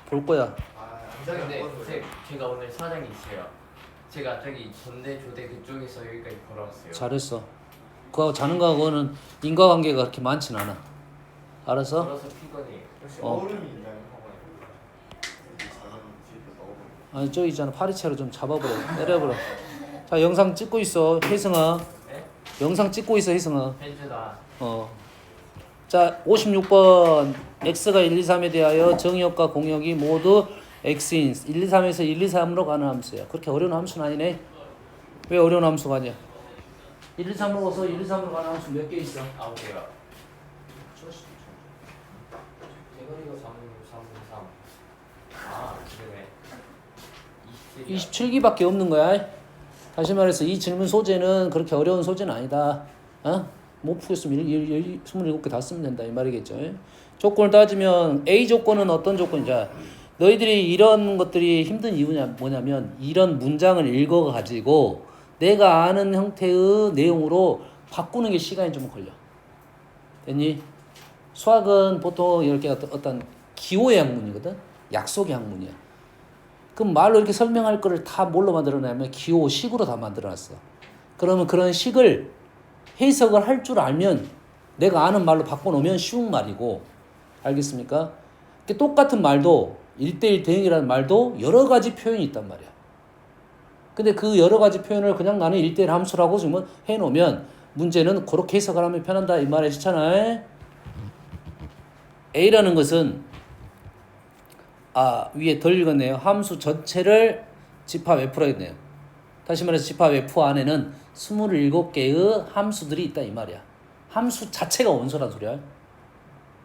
볼 거야. 근데 제가 오늘 사장이 있어요. 제가 저기 전대 조대 그쪽에서 여기까지 걸어왔어요. 잘했어. 그하고 자는 거하고는 인과관계가 그렇게 많진 않아. 알았어? 걸어서 피곤해요. 혹시 어. 얼음이 있나요? 아니 저기 있잖아. 파리채로 좀 잡아버려. 때려버려. 자 영상 찍고 있어. 혜승아. 네? 영상 찍고 있어 혜승아. 해주다. 자 56번 x가 1, 2, 3에 대하여 정의역과 공역이 모두 x인 1, 2, 3에서 1, 2, 3으로 가는 함수야. 그렇게 어려운 함수는 아니네. 왜 어려운 함수가 아니야? 1, 2, 3으로서 1, 2, 3으로 가는 함수 몇 개 있어? 9개요. 대가리가 3, 3, 3. 아, 그러네. 27기밖에 없는 거야. 다시 말해서 이 질문 소재는 그렇게 어려운 소재는 아니다. 못 풀겠으면 27개 다 쓰면 된다 이 말이겠죠. 조건을 따지면 A 조건은 어떤 조건이냐. 너희들이 이런 것들이 힘든 이유냐 뭐냐면 이런 문장을 읽어가지고 내가 아는 형태의 내용으로 바꾸는 게 시간이 좀 걸려. 됐니? 수학은 보통 이렇게 어떤 기호의 학문이거든. 약속의 학문이야. 그럼 말로 이렇게 설명할 거를 다 뭘로 만들어내면 기호, 식으로 다 만들어놨어. 그러면 그런 식을 해석을 할 줄 알면 내가 아는 말로 바꿔놓으면 쉬운 말이고, 알겠습니까? 똑같은 말도 1대1 대응이라는 말도 여러 가지 표현이 있단 말이야. 근데 그 여러 가지 표현을 그냥 나는 1대1 함수라고 지금 해놓으면 문제는 그렇게 해석을 하면 편한다 이 말이시잖아요. A라는 것은 위에 덜 읽었네요. 함수 전체를 집합 F라 했네요. 다시 말해서 집합 F 안에는 27개의 함수들이 있다 이 말이야. 함수 자체가 원소란 소리야.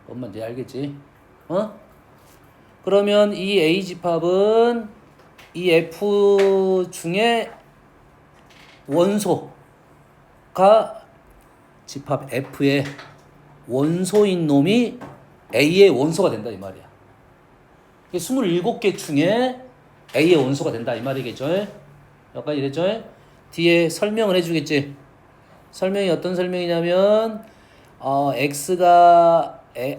뭔 말인지 알겠지? 그러면 이 A 집합은 이 F 중에 원소가 집합 F의 원소인 놈이 A의 원소가 된다 이 말이야. 27개 중에 A의 원소가 된다 이 말이겠죠. 여기까지 이랬죠. 뒤에 설명을 해주겠지. 설명이 어떤 설명이냐면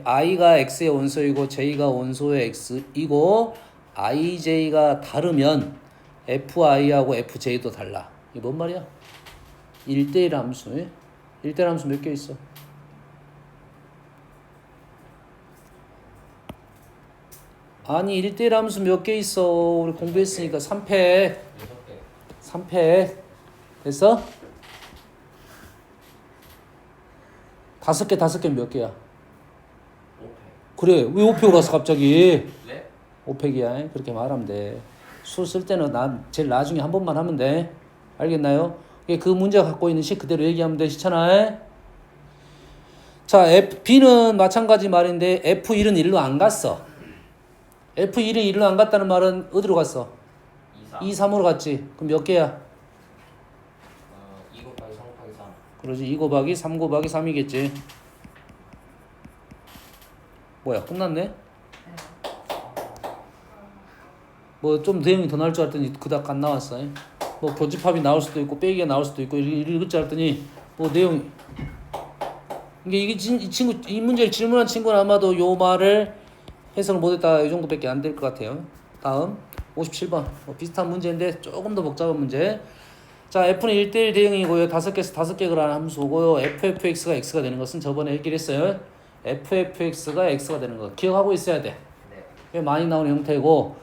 I가 X의 원소이고 J가 원소의 X이고 IJ가 다르면 FI하고 FJ도 달라. 이게 뭔 말이야? 1대1 함수. 1대1 함수 몇 개 있어? 아니 1대1 함수 몇 개 있어? 우리 공부했으니까 3패 3패 됐어? 5개 몇 개야? 5패. 그래 왜 5패로 갔어 갑자기? 네? 5패기야. 그렇게 말하면 돼. 수 쓸 때는 제일 나중에 한 번만 하면 돼. 알겠나요? 그 문제가 갖고 있는 식 그대로 얘기하면 되시잖아. 자 B는 마찬가지 말인데 F1은 1로 안 갔어. F1은 1로 안 갔다는 말은 어디로 갔어? 2, 3으로 갔지. 그럼 몇 개야? 2 곱하기 3 곱하기 3. 그러지. 2 곱하기 3 곱하기 3이겠지. 뭐야 끝났네? 뭐 좀 내용이 더 나올 줄 알았더니 그닥 안 나왔어. 뭐 교집합이 나올 수도 있고 빼기가 나올 수도 있고 이럴 줄 알았더니 뭐 내용이 이게 이 문제를 질문한 친구는 아마도 요 말을 해석을 못했다 이 정도밖에 안 될 것 같아요. 다음 57번 비슷한 문제인데 조금 더 복잡한 문제. 자 F는 1대1 대응이고요. 5개에서 5개 그라는 함수고요. FFX가 X가 되는 것은 저번에 해결했어요. FFX가 X가 되는 거 기억하고 있어야 돼. 꽤 많이 나오는 형태고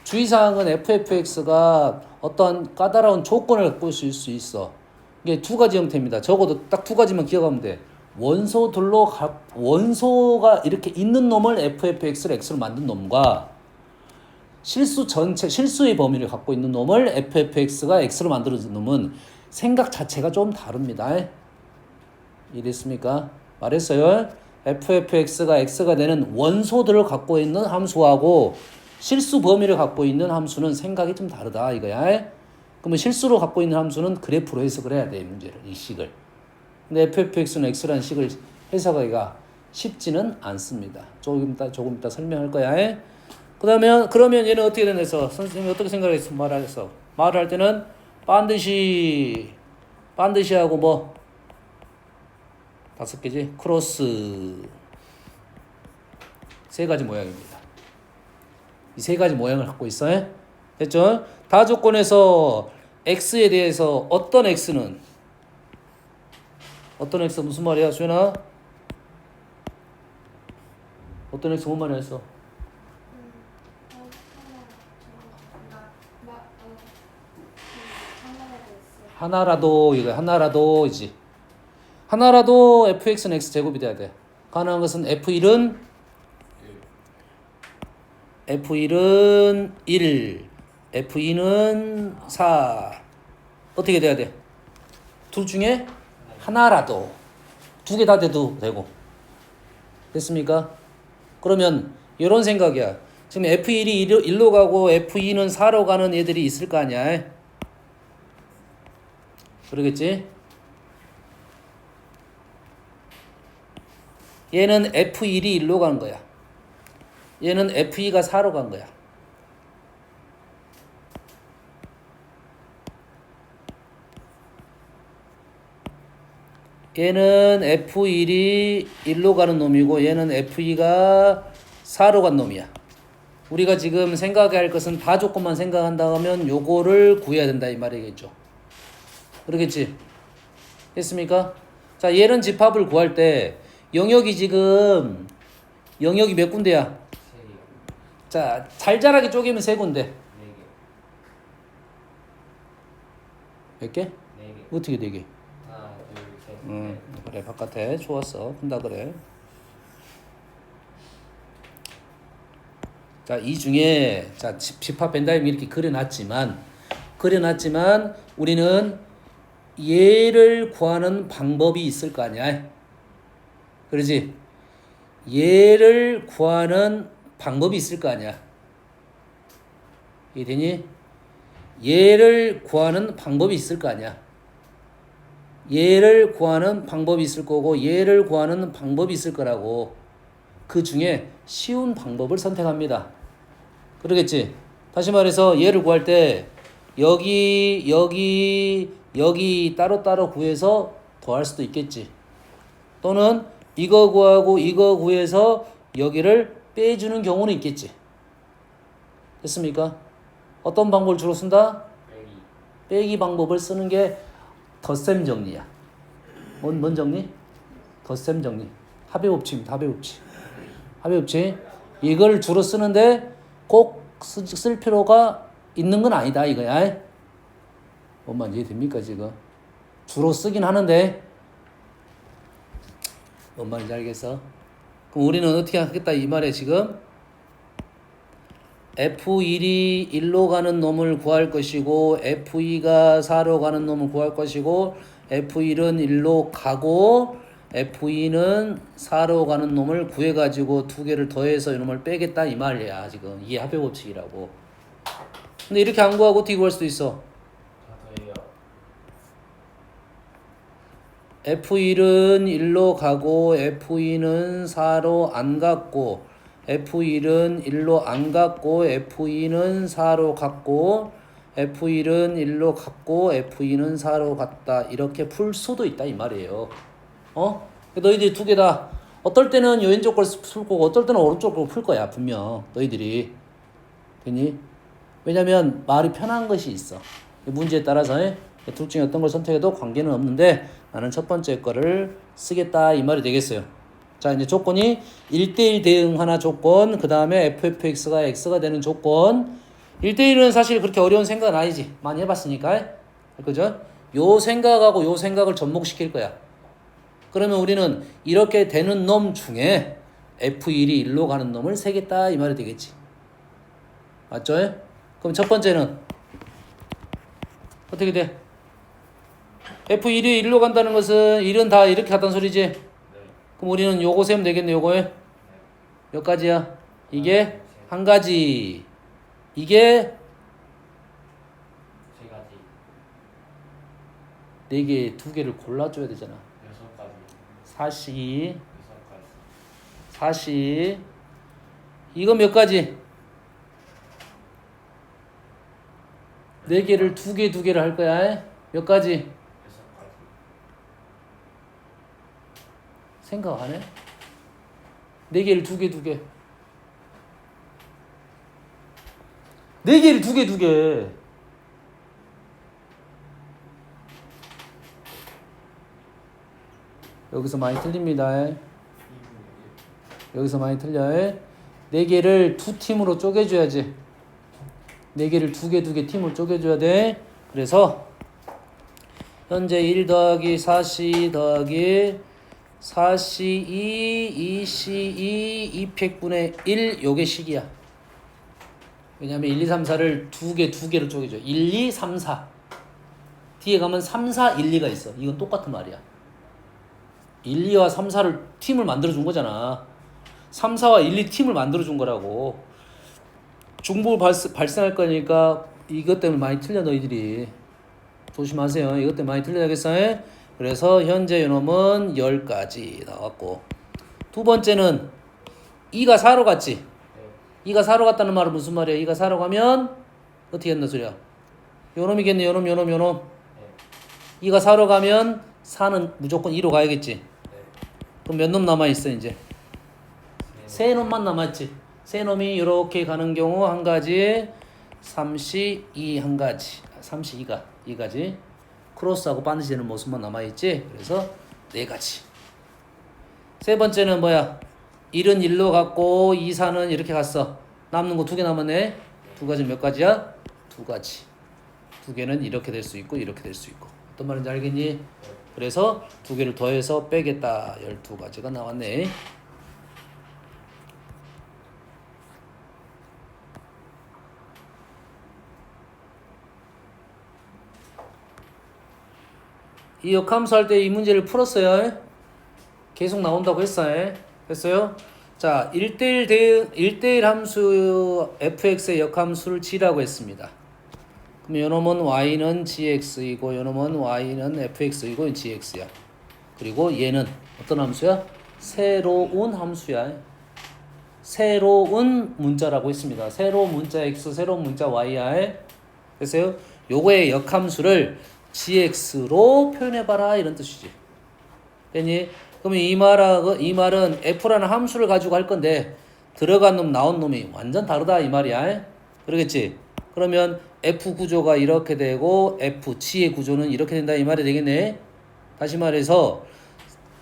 주의사항은 FFX가 어떤 까다로운 조건을 갖고 있을 수 있어. 이게 두 가지 형태입니다. 적어도 딱 두 가지만 기억하면 돼. 원소가 이렇게 있는 놈을 FFX를 X로 만든 놈과 실수의 범위를 갖고 있는 놈을 FFX가 X로 만들어진 놈은 생각 자체가 좀 다릅니다. 이랬습니까? 말했어요. FFX가 X가 되는 원소들을 갖고 있는 함수하고 실수 범위를 갖고 있는 함수는 생각이 좀 다르다 이거야. 그러면 실수로 갖고 있는 함수는 그래프로 해석을 해야 돼 문제를 이 식을. 근데 FFX는 X라는 식을 해석하기가 쉽지는 않습니다. 조금 이따 설명할 거야. 그러면 얘는 어떻게 되는서 선생님이 어떻게 생각했어? 말을 할 때는 반드시 하고 뭐 5개지? 크로스 3가지 모양입니다. 이 세 가지 모양을 갖고 있어. 됐죠? 다조건에서 x에 대해서 어떤 x는 어떤 x 무슨 말이야, 수연아? 어떤 x 뭔 말이야 했어? 하나라도 이거 하나라도이지. 하나라도 fx는 x 제곱이 돼야 돼. 가능한 것은 f1은 1, f2는 4. 어떻게 돼야 돼? 둘 중에 하나라도. 두 개 다 돼도 되고. 됐습니까? 그러면 이런 생각이야. 지금 f1이 1로 가고 f2는 4로 가는 애들이 있을 거 아니야. 그러겠지? 얘는 f1이 1로 가는 거야. 얘는 f2가 4로 간 거야. 얘는 f1이 1로 가는 놈이고 얘는 f2가 4로 간 놈이야. 우리가 지금 생각해야 할 것은 다조건만 생각한다 하면 요거를 구해야 된다 이 말이겠죠. 그러겠지? 됐습니까? 자, 얘는 집합을 구할 때 영역이 지금 영역이 몇 군데야? 3개. 자, 잘잘하게 쪼개면 3군데. 4개. 몇 개? 4개. 어떻게 4개? 하나, 둘, 셋. 그래 바깥에 좋았어. 한다 그래. 자, 이 중에 자 집합 벤다이밍 이렇게 그려놨지만 우리는 얘를 구하는 방법이 있을 거 아니야. 그러지? 얘를 구하는 방법이 있을 거 아니야. 이해되니? 얘를 구하는 방법이 있을 거 아니야. 얘를 구하는 방법이 있을 거고 얘를 구하는 방법이 있을 거라고. 그 중에 쉬운 방법을 선택합니다. 그러겠지? 다시 말해서 얘를 구할 때 여기 따로따로 구해서 더할 수도 있겠지. 또는 이거 구하고 이거 구해서 여기를 빼주는 경우는 있겠지. 됐습니까? 어떤 방법을 주로 쓴다? 빼기 방법을 쓰는 게 덧셈 정리야. 뭔 정리? 덧셈 정리. 합의 법칙입니다. 합의 법칙. 합의 법칙. 이걸 주로 쓰는데 꼭 쓸 필요가 있는 건 아니다 이거야. 뭔 말인지 이해됩니까 지금? 주로 쓰긴 하는데 뭔 말인지 알겠어? 그럼 우리는 어떻게 하겠다 이 말에 지금 F1이 1로 가는 놈을 구할 것이고 F2가 4로 가는 놈을 구할 것이고 F1은 1로 가고 F2는 4로 가는 놈을 구해가지고 두 개를 더해서 이놈을 빼겠다 이 말이야 지금. 이게 합의 법칙이라고. 근데 이렇게 안 구하고 어떻게 구할 수도 있어? 더해요. F1은 1로 가고 F2는 4로 안 갔고 F1은 1로 안 갔고 F2는 4로 갔고 F1은 1로 갔고 F2는 4로 갔다. 이렇게 풀 수도 있다 이 말이에요. 너희들이 두 개 다 어떨 때는 왼쪽 걸 풀 거고 어떨 때는 오른쪽 걸 풀 거야 분명 너희들이. 되니? 왜냐면 말이 편한 것이 있어. 문제에 따라서 둘 중에 어떤 걸 선택해도 관계는 없는데 나는 첫 번째 거를 쓰겠다 이 말이 되겠어요. 자, 이제 조건이 1대1 대응 하나 조건, 그 다음에 FFX가 X가 되는 조건. 1대1은 사실 그렇게 어려운 생각은 아니지. 많이 해봤으니까. 그죠? 요 생각하고 요 생각을 접목시킬 거야. 그러면 우리는 이렇게 되는 놈 중에 F1이 1로 가는 놈을 세겠다 이 말이 되겠지. 맞죠? 그럼 첫 번째는 어떻게 돼? F1이 1로 간다는 것은 1은 다 이렇게 갔다는 소리지? 네. 그럼 우리는 요거 세면 되겠네. 요거에 몇 가지야? 이게 한 가지. 이게 3가지. 4개, 2개를 골라줘야 되잖아. 6가지. 사시, 6가지. 사시. 이거 몇 가지? 4개를 2개를 할 거야. 몇 가지? 6가지. 생각 안 해? 4개를 2개. 네 개를 두 개. 여기서 많이 틀립니다. 여기서 많이 틀려. 네 개를 두 팀으로 쪼개줘야지. 네 개를 두 개 팀으로 쪼개줘야 돼. 그래서 현재 1 더하기 4C 더하기 4C2 2C2 2팩분의 1 요게 식이야. 왜냐면 1, 2, 3, 4를 두 개로 쪼개줘. 1, 2, 3, 4 뒤에 가면 3, 4, 1, 2가 있어. 이건 똑같은 말이야. 1, 2와 3, 4를 팀을 만들어준 거잖아. 3, 4와 1, 2 팀을 만들어준 거라고. 중복을 발생할 거니까 이것 때문에 많이 틀려 너희들이. 조심하세요. 이것 때문에 많이 틀려야겠어. 그래서 현재 요놈은 10가지 나왔고, 두 번째는 2가 4로 갔지. 2가 4로 갔다는 말은 무슨 말이야? 2가 4로 가면 어떻게 한다 소리야? 요놈이겠네. 요놈. 2가 4로 가면 4는 무조건 2로 가야겠지. 그럼 몇 놈 남아있어 이제? 세 놈만 남았지. 세 놈이 이렇게 가는 경우 한 가지, 3C2 한 가지, 3C2가 2가지 크로스하고 반드시 되는 모습만 남아있지. 그래서 4가지. 세 번째는 뭐야? 1은 1로 갔고 2, 4는 이렇게 갔어. 남는 거 2개 남았네. 2가지 몇 가지야? 2가지. 2개는 이렇게 될 수 있고 이렇게 될 수 있고. 어떤 말인지 알겠니? 그래서 2개를 더해서 빼겠다. 12가지가 나왔네. 이 역함수 할 때 이 문제를 풀었어요. 계속 나온다고 했어요. 됐어요? 자, 1대1 함수 fx의 역함수를 g라고 했습니다. 그럼 요놈은 y는 gx이고 요놈은 y는 fx이고 gx야. 그리고 얘는 어떤 함수야? 새로운 함수야. 새로운 문자라고 했습니다. 새로운 문자 x, 새로운 문자 y야. 됐어요? 요거의 역함수를 gx로 표현해봐라 이런 뜻이지. 됐니? 그러면 이 말은 f라는 함수를 가지고 할 건데 들어간 놈 나온 놈이 완전 다르다 이 말이야. 그러겠지? 그러면 f 구조가 이렇게 되고 f g의 구조는 이렇게 된다 이 말이 되겠네. 다시 말해서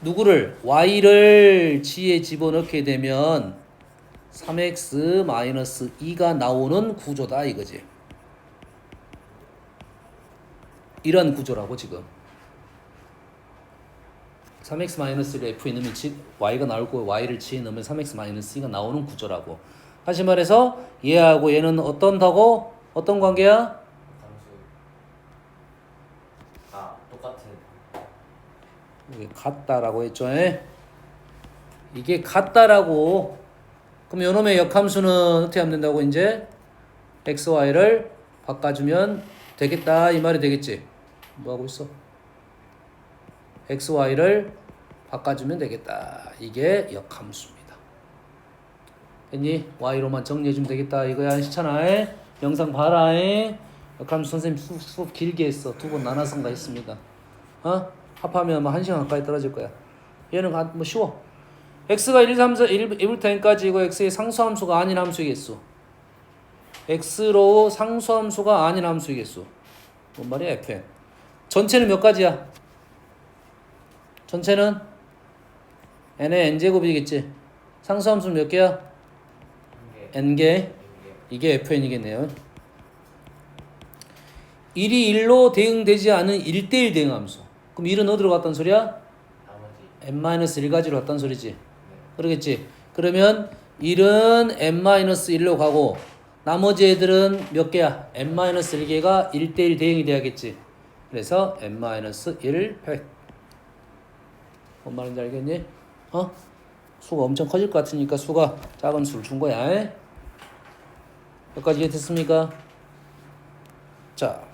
누구를 y를 g에 집어넣게 되면 3x-2가 나오는 구조다 이거지. 이런 구조라고 지금. 3x-1을 f에 넣으면 y가 나올 거고 y를 g에 넣으면 3x-2가 나오는 구조라고. 다시 말해서 얘하고 얘는 어떤다고? 어떤 관계야? 똑같은. 이게 같다라고 했죠. 이게 같다라고. 그럼 요놈의 역함수는 어떻게 하면 된다고 이제? x, y를 바꿔주면 되겠다 이 말이 되겠지. 뭐 하고 있어? x, y를 바꿔주면 되겠다. 이게 역함수입니다. 됐니? y로만 정리해주면 되겠다 이거야. 시차나 영상 봐라. 역함수 선생님 수업 길게 했어. 2번 나눠서인가 했습니다. 합하면 뭐 1시간 가까이 떨어질 거야. 얘는 뭐 쉬워. x가 1, 3, 4, 1부터 n까지고 x의 상수함수가 아닌 함수이겠소. x로 상수함수가 아닌 함수이겠소. 뭔 말이야 fn. 전체는 몇 가지야? 전체는 n의 n제곱이겠지. 상수함수는 몇 개야? n개. 이게 fn이겠네요. 1이 1로 대응되지 않은 1대1 대응함수. 그럼 1은 어디로 갔단 소리야? n-1가지로 갔단 소리지. 그러겠지. 그러면 1은 n-1로 가고 나머지 애들은 몇 개야? n-1개가 1대1 대응이 돼야겠지. 그래서 n-1 팩. 뭔 말인지 알겠니? 수가 엄청 커질 것 같으니까 수가 작은 수를 준 거야. 여기까지 이해됐습니까? 자,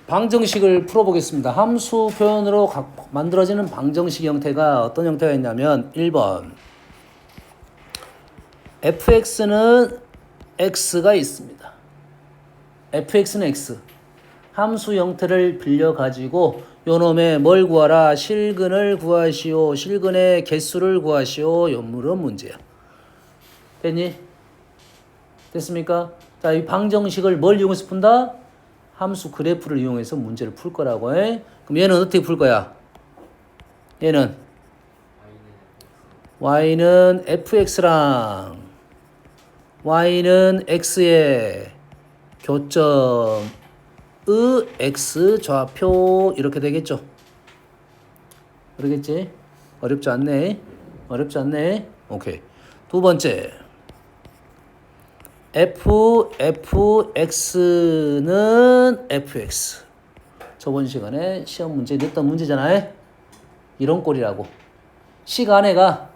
방정식을 풀어보겠습니다. 함수 표현으로 만들어지는 방정식 형태가 어떤 형태가 있냐면 1번 fx는 x가 있습니다. fx는 x. 함수 형태를 빌려가지고 요놈의 뭘 구하라? 실근을 구하시오. 실근의 개수를 구하시오. 요물은 문제야. 됐니? 됐습니까? 자, 이 방정식을 뭘 이용해서 푼다? 함수 그래프를 이용해서 문제를 풀 거라고 해. 그럼 얘는 어떻게 풀 거야? 얘는 y는 fx랑 y는 x의 교점의 x 좌표 이렇게 되겠죠. 그러겠지? 어렵지 않네. 어렵지 않네. 오케이. 두 번째. fx는 fx. 저번 시간에 시험 문제 냈던 문제잖아요. 이런 꼴이라고. 시간에가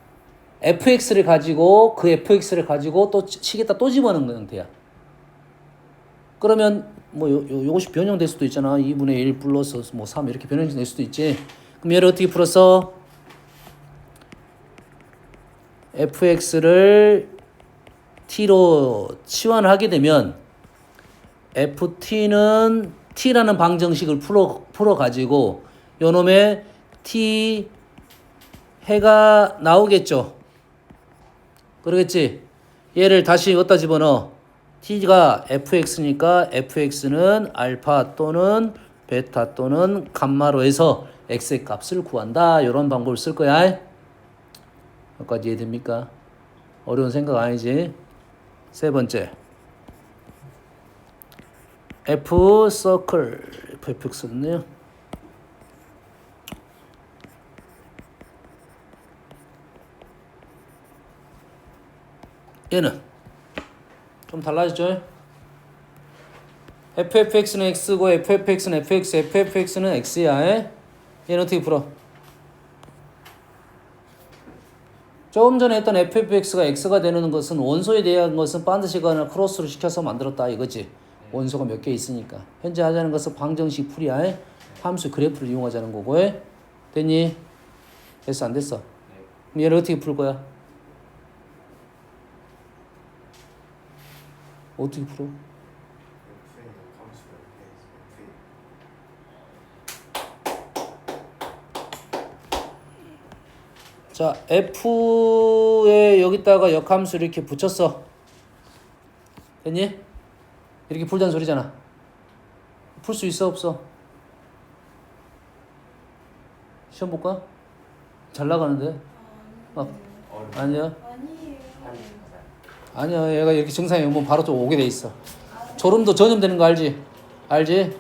fx를 가지고 그 fx를 가지고 또 식에다 또 집어넣는 형태야. 그러면 뭐 요것이 변형될 수도 있잖아. 2분의 1 플러스 뭐 3 이렇게 변형될 수도 있지. 그럼 얘를 어떻게 풀었어? fx를 t로 치환하게 되면 ft는 t라는 방정식을 풀어 가지고 요놈의 t 해가 나오겠죠. 그러겠지. 얘를 다시 어디다 집어넣어? t가 fx니까 fx는 알파 또는 베타 또는 감마로 해서 x의 값을 구한다. 이런 방법을 쓸 거야. 여기까지 이해됩니까? 어려운 생각 아니지? 세 번째. f 서클 fx 썼네요. 얘는 좀 달라졌죠? ffx는 x고 ffx는 fx, ffx는 x야. 얘는 어떻게 풀어? 조금 전에 했던 ffx가 x가 되는 것은 원소에 대한 것은 반드시 그거는 크로스로 시켜서 만들었다 이거지. 원소가 몇 개 있으니까. 현재 하자는 것은 방정식 풀이야. 함수 그래프를 이용하자는 거고. 됐니? 됐어 안 됐어? 그럼 얘를 어떻게 풀 거야? 어떻게 풀어? 자, f에 여기다가 역함수 이렇게 붙였어. 됐니? 이렇게 풀자는 소리잖아. 풀 수 있어 없어? 시험 볼까? 잘 나가는데? 아니야? 아니야. 얘가 이렇게 증상이 오면 바로 좀 오게 돼 있어. 졸음도 전염되는 거 알지? 알지?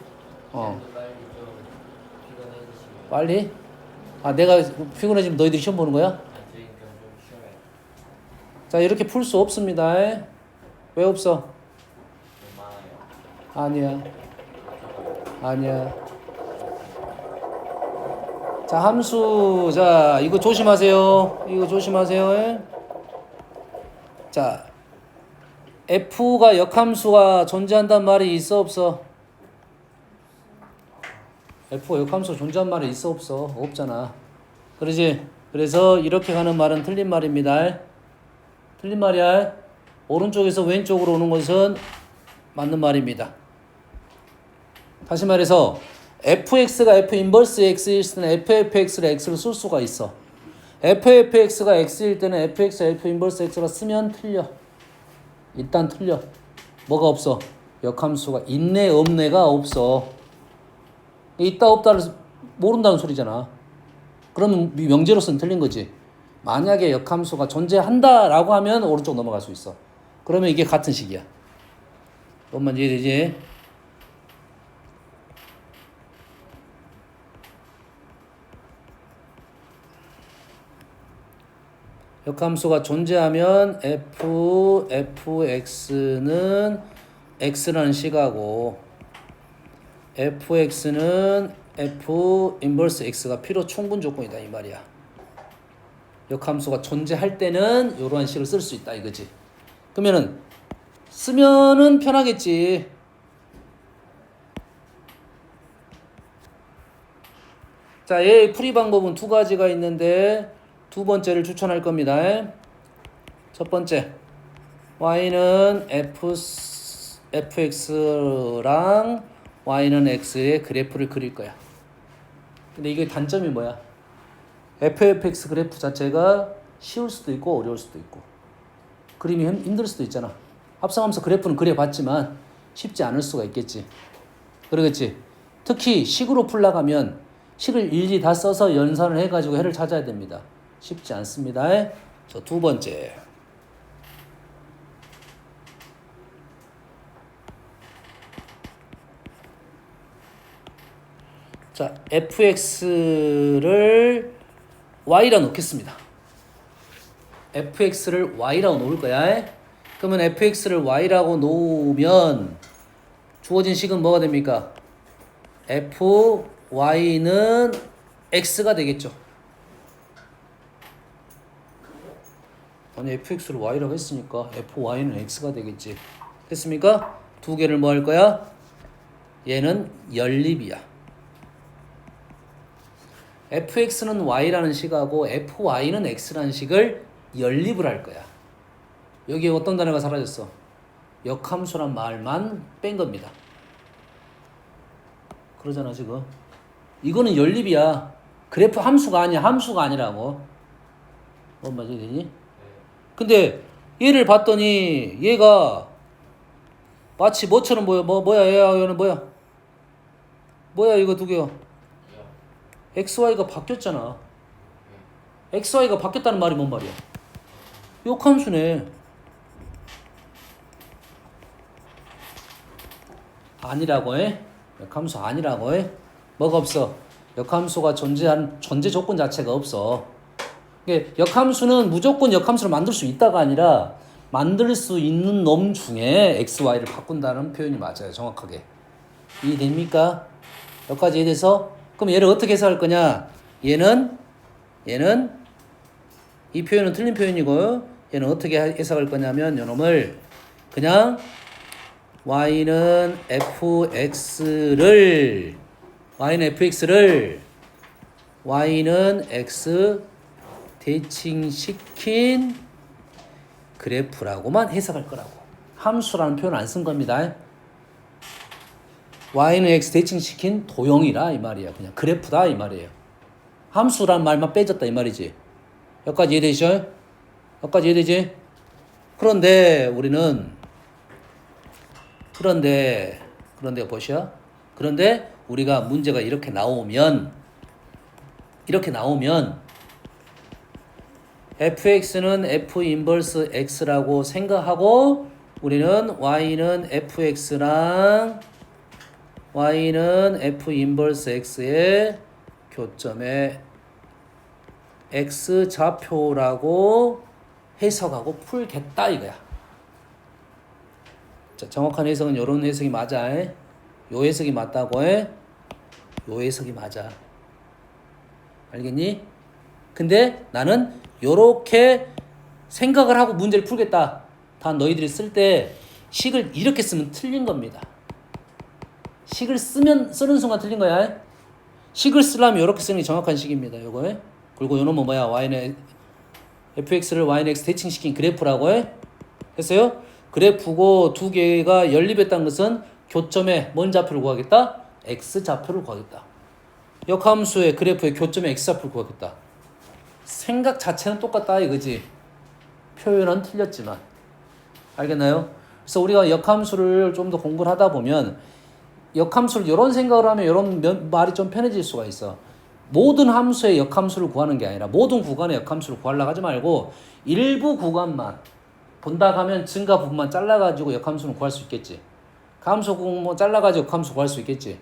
빨리? 아, 내가 피곤해지면 너희들이 시험 보는 거야? 자, 이렇게 풀 수 없습니다. 왜 없어? 아니야. 자, 함수. 자, 이거 조심하세요. 이거 조심하세요. 자, f가 역함수가 존재한단 말이 있어 없어? f가 역함수가 존재한 말이 있어 없어? 없잖아. 그러지? 그래서 이렇게 가는 말은 틀린 말입니다. 틀린 말이야. 오른쪽에서 왼쪽으로 오는 것은 맞는 말입니다. 다시 말해서 fx가 f 인버스 x일 때는 ffx를 x로 쓸 수가 있어. ffx가 x일 때는 fx가 f 인버스 x로 쓰면 틀려. 일단 틀려. 뭐가 없어? 역함수가 있네 없네가 없어. 있다 없다를 모른다는 소리잖아. 그러면 명제로서는 틀린 거지. 만약에 역함수가 존재한다라고 하면 오른쪽 넘어갈 수 있어. 그러면 이게 같은 식이야. 뭔만 이해되지? 역함수가 존재하면 fx는 x라는 식하고 fx는 f 인버스 x가 필요 충분 조건이다 이 말이야. 역함수가 존재할 때는 이러한 식을 쓸 수 있다 이거지. 그러면은 쓰면은 편하겠지. 자, 얘의 풀이 방법은 두 가지가 있는데 두 번째를 추천할 겁니다. 첫 번째, y는 f fx랑 y는 x의 그래프를 그릴 거야. 근데 이게 단점이 뭐야? fx 그래프 자체가 쉬울 수도 있고 어려울 수도 있고 그림이 힘들 수도 있잖아. 합성함수 그래프는 그려봤지만 쉽지 않을 수가 있겠지. 그러겠지. 특히 식으로 풀려가면 식을 일일이 다 써서 연산을 해가지고 해를 찾아야 됩니다. 쉽지 않습니다. 자, 두 번째. 자, fx를 y라 놓겠습니다. fx를 y라고 놓을 거야. 그러면 fx를 y라고 놓으면 주어진 식은 뭐가 됩니까? fy는 x가 되겠죠. 아니 fx를 y라고 했으니까 fy는 x가 되겠지. 됐습니까? 두 개를 뭐 할 거야? 얘는 연립이야. fx는 y라는 식하고 fy는 x라는 식을 연립을 할 거야. 여기에 어떤 단어가 사라졌어? 역함수란 말만 뺀 겁니다. 그러잖아 지금. 이거는 연립이야. 그래프 함수가 아니야. 함수가 아니라고. 뭔 말이 되니? 근데 얘를 봤더니 얘가 마치 뭐처럼 보여? 뭐야 얘는 뭐야? 뭐야 이거 두 개야? XY가 바뀌었잖아. XY가 바뀌었다는 말이 뭔 말이야? 역함수네. 아니라고 해? 역함수 아니라고 해? 뭐가 없어? 역함수가 존재 조건 자체가 없어. 역함수는 무조건 역함수를 만들 수 있다가 아니라 만들 수 있는 놈 중에 XY를 바꾼다는 표현이 맞아요. 정확하게. 이해됩니까? 여기까지 이해돼서? 그럼 얘를 어떻게 해석할 거냐? 얘는 이 표현은 틀린 표현이고 얘는 어떻게 해석할 거냐면 요놈을 그냥 y는 fx를 y는 x 대칭시킨 그래프라고만 해석할 거라고. 함수라는 표현 안 쓴 겁니다. y는 x 대칭시킨 도형이라 이 말이야. 그냥 그래프다 이 말이에요. 함수라는 말만 빼졌다 이 말이지. 여기까지 이해되죠? 여기까지 이해되지? 그런데 우리는 보시오. 그런데 우리가 문제가 이렇게 나오면 fx는 f 인버스 x라고 생각하고 우리는 y는 fx랑 y는 f 인버스 x의 교점에 x 좌표라고 해석하고 풀겠다 이거야. 자, 정확한 해석은 이런 해석이 맞아. 요 해석이 맞다고 해. 요 해석이 맞아. 알겠니? 근데 나는 요렇게 생각을 하고 문제를 풀겠다. 다 너희들이 쓸 때 식을 이렇게 쓰면 틀린 겁니다. 식을 쓰는 순간 틀린 거야. 식을 쓰려면 이렇게 쓰는 게 정확한 식입니다. 요거. 그리고 요놈은 뭐야? y는 fx를 y는 x 대칭시킨 그래프라고 해. 했어요? 그래프고 두 개가 연립했다는 것은 교점에 뭔 좌표를 구하겠다? x 좌표를 구하겠다. 역함수의 그래프의 교점에 x 좌표를 구하겠다. 생각 자체는 똑같다 이거지. 표현은 틀렸지만. 알겠나요? 그래서 우리가 역함수를 좀 더 공부를 하다 보면 역함수를 이런 생각을 하면 이런 말이 좀 편해질 수가 있어. 모든 함수의 역함수를 구하는 게 아니라 모든 구간의 역함수를 구하려고 하지 말고 일부 구간만 본다 하면 증가 부분만 잘라가지고 역함수는 구할 수 있겠지. 함수 뭐 잘라가지고 역함수 구할 수 있겠지.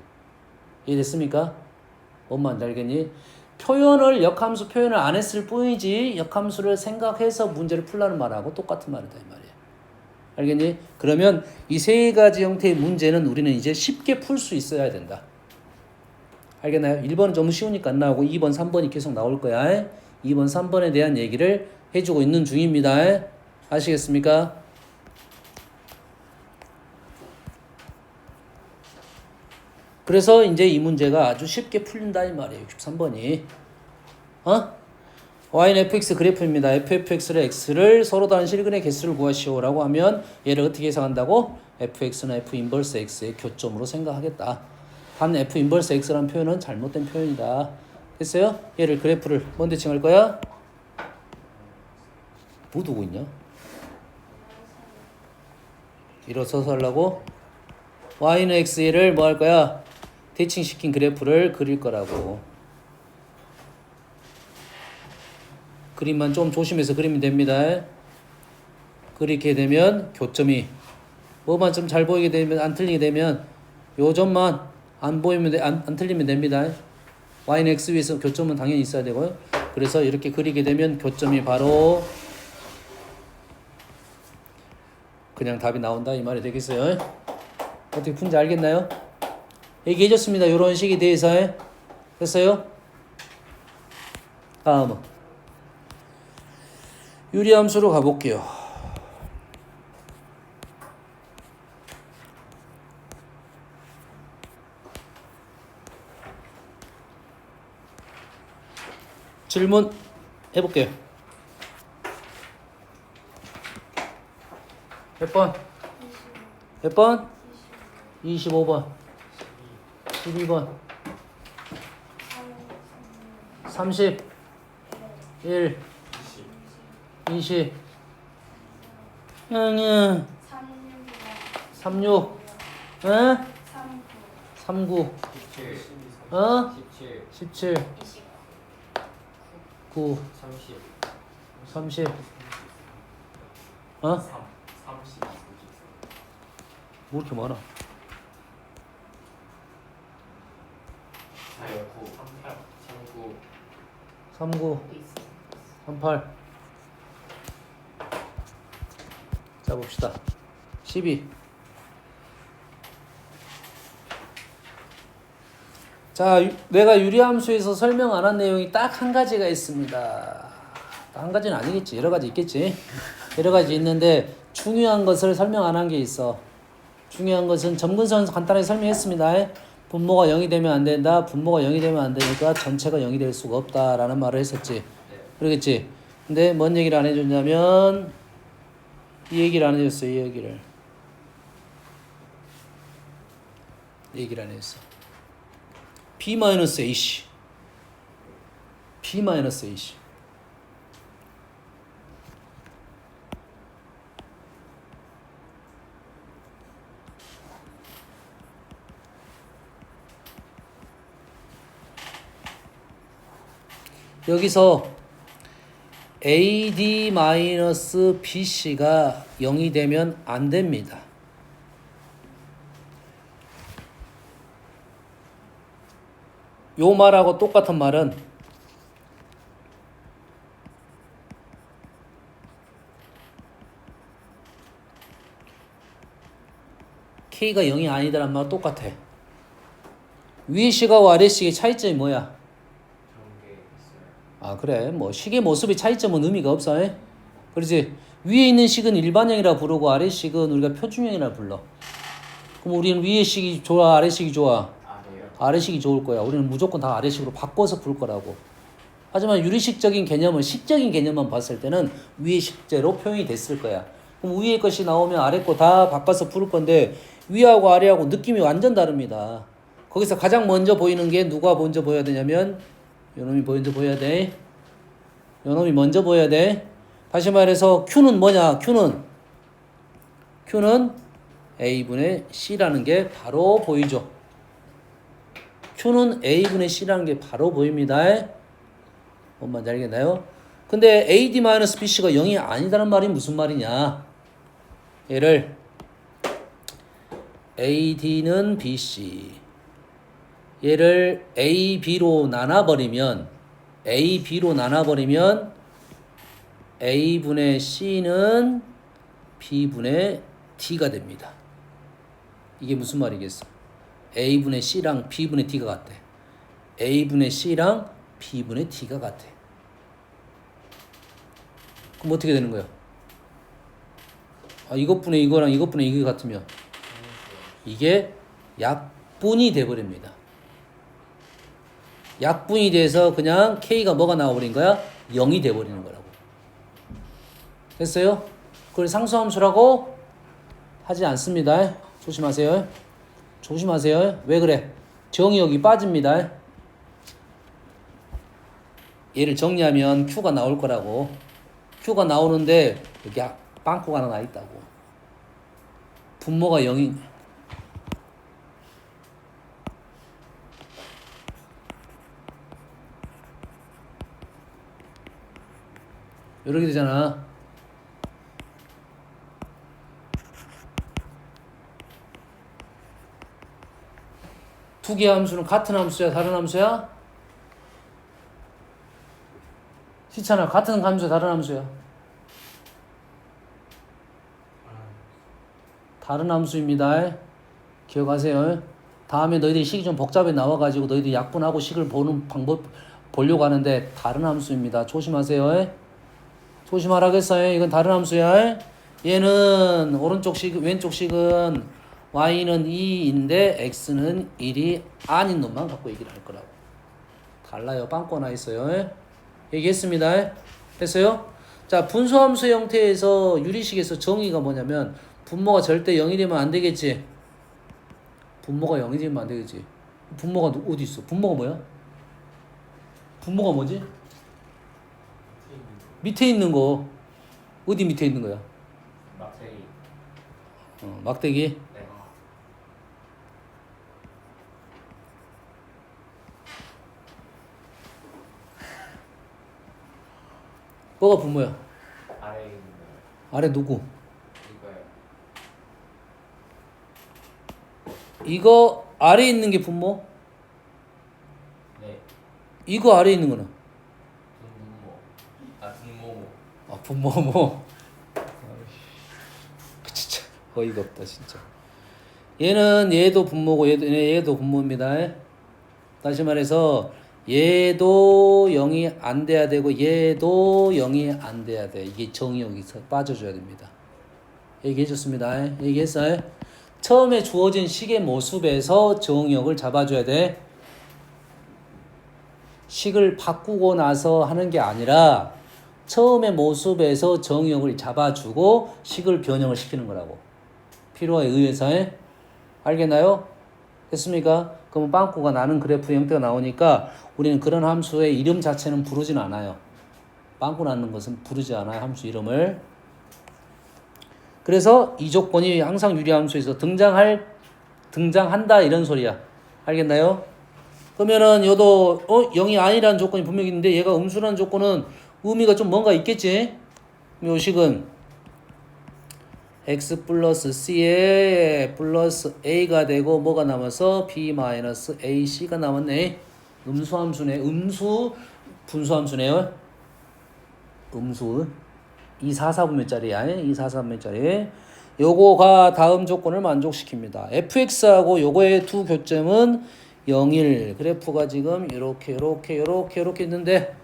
이해됐습니까? 뭔 말인지 알겠니? 역함수 표현을 안 했을 뿐이지 역함수를 생각해서 문제를 풀라는 말하고 똑같은 말이다 이 말이야. 알겠니? 그러면 이 세 가지 형태의 문제는 우리는 이제 쉽게 풀 수 있어야 된다. 알겠나요? 1번은 좀 쉬우니까 안 나오고 2번, 3번이 계속 나올 거야. 2번, 3번에 대한 얘기를 해주고 있는 중입니다. 아시겠습니까? 그래서 이제 이 문제가 아주 쉽게 풀린다 이 말이에요. 63번이. y는 fx 그래프입니다. fx를 x를 서로 다른 실근의 개수를 구하시오라고 하면 얘를 어떻게 해석한다고? fx는 f 인버스 x의 교점으로 생각하겠다. 단 f 인버스 x라는 표현은 잘못된 표현이다. 됐어요? 얘를 그래프를 뭔데 칭할 거야? 뭐 두고 있냐? 일어서서 하려고? y는 x를 뭐 할 거야? 대칭시킨 그래프를 그릴 거라고. 그림만 좀 조심해서 그리면 됩니다. 그렇게 되면 교점이 뭐만 좀 잘 보이게 되면 안 틀리게 되면 요 점만 안 보이면 안 틀리면 됩니다. y는 x 위에서 교점은 당연히 있어야 되고요. 그래서 이렇게 그리게 되면 교점이 바로 그냥 답이 나온다 이 말이 되겠어요. 어떻게 푼지 알겠나요? 얘기해 줬습니다. 이런 식에 대해서. 됐어요? 다음은 유리함수로 가볼게요. 질문 해볼게요. 몇 번? 몇 번? 25번 12번 30 1 20 36 39 17 9 30 뭐 이렇게 많아? 39 38 자 봅시다. 12 자 내가 유리함수에서 설명 안 한 내용이 딱 한 가지가 있습니다. 한 가지는 아니겠지. 여러 가지 있겠지. 여러 가지 있는데 중요한 것을 설명 안 한 게 있어. 중요한 것은 점근선에서 간단하게 설명했습니다. 분모가 0이 되면 안 된다. 분모가 0이 되면 안 되니까 전체가 0이 될 수가 없다라는 말을 했었지. 그러겠지. 근데 뭔 얘기를 안 해줬냐면 이 얘기를 안 해줬어. 이 얘기를 안 해줬어. B-AC B-AC 여기서 AD-BC가 0이 되면 안 됩니다. 요 말하고 똑같은 말은 K가 0이 아니다란 말과 똑같아. 위의 시가와 아래 시의 차이점이 뭐야? 아 그래 뭐 식의 모습의 차이점은 의미가 없어. 그렇지. 위에 있는 식은 일반형이라 부르고 아래 식은 우리가 표준형이라 불러. 그럼 우리는 위의 식이 좋아 아래 식이 좋아? 아래 식이 좋을 거야. 우리는 무조건 다 아래 식으로 바꿔서 풀 거라고. 하지만 유리식적인 개념은 식적인 개념만 봤을 때는 위의 식재로 표현이 됐을 거야. 그럼 위의 것이 나오면 아래 거 다 바꿔서 풀 건데 위하고 아래하고 느낌이 완전 다릅니다. 거기서 가장 먼저 보이는 게 누가 먼저 보여야 되냐면 요놈이 먼저 보여야 돼. 요놈이 먼저 보여야 돼. 다시 말해서 Q는 뭐냐? Q는 A분의 C라는 게 바로 보이죠. Q는 A분의 C라는 게 바로 보입니다. 뭔 말인지 알겠나요? 근데 AD-BC가 0이 아니다는 말이 무슨 말이냐? 얘를 AD는 BC 얘를 AB로 나눠버리면 A분의 C는 B분의 D가 됩니다. 이게 무슨 말이겠어? A분의 C랑 B분의 D가 같대. A분의 C랑 B분의 D가 같아. 그럼 어떻게 되는 거야? 아, 이것분의 이거랑 이것분의 이게 같으면 이게 약분이 돼버립니다. 약분이 돼서 그냥 K가 뭐가 나와버린 거야? 0이 돼버리는 거라고. 됐어요? 그걸 상수함수라고 하지 않습니다. 조심하세요. 조심하세요. 왜 그래? 정이 여기 빠집니다. 얘를 정리하면 Q가 나올 거라고. Q가 나오는데 여기 빵꾸가 하나 나 있다고. 분모가 0이 이렇게 되잖아. 두 개의 함수는 같은 함수야, 다른 함수야? 시찬아, 같은 함수야, 다른 함수야? 다른 함수입니다. 기억하세요. 다음에 너희들이 식이 좀 복잡해 나와가지고 너희들이 약분하고 식을 보는 방법 보려고 하는데 다른 함수입니다. 조심하세요. 조심하라겠어요. 이건 다른 함수야. 얘는 오른쪽 식, 왼쪽 식은 y는 2인데 x는 1이 아닌 놈만 갖고 얘기를 할 거라고. 달라요. 빵꾸 하나 있어요. 얘기했습니다. 됐어요? 자, 분수함수 형태에서 유리식에서 정의가 뭐냐면 분모가 절대 0이 되면 안 되겠지. 분모가 0이 되면 안 되겠지. 분모가 어디 있어? 분모가 뭐야? 분모가 뭐지? 밑에 있는 거. 어디 밑에 있는 거야? 막대기. 막대기. 네. 뭐가 분모야? 아래에 있는 거. 아래 누구? 이거요. 이거 아래 있는 게 분모? 네. 이거 아래 있는 거는? 분모. 분모 뭐? 진짜 어이가 없다 진짜. 얘는 얘도 분모고 얘도 분모입니다. 다시 말해서 얘도 0이 안 돼야 되고 얘도 0이 안 돼야 돼. 이게 정이 여기서 빠져줘야 됩니다. 얘기해줬습니다. 얘기했어요. 처음에 주어진 식의 모습에서 정역을 잡아줘야 돼. 식을 바꾸고 나서 하는 게 아니라 처음의 모습에서 정역을 잡아주고 식을 변형을 시키는 거라고. 필요에 의해서. 알겠나요? 됐습니까? 그러면 빵꾸가 나는 그래프 형태가 나오니까 우리는 그런 함수의 이름 자체는 부르진 않아요. 빵꾸 나는 것은 부르지 않아요. 함수 이름을. 그래서 이 조건이 항상 유리함수에서 등장한다 이런 소리야. 알겠나요? 그러면은 얘도 0이 아니라는 조건이 분명히 있는데 얘가 음수라는 조건은 의미가 좀 뭔가 있겠지? 요 식은 x 플러스 c에 플러스 a가 되고 뭐가 남아서 b 마이너스 ac가 남았네. 음수함수네. 음수 분수함수네요. 음수 244분면짜리야. 244분면짜리. 요거가 다음 조건을 만족시킵니다. fx하고 요거의 두 교점은 0, 1. 그래프가 지금 이렇게 있는데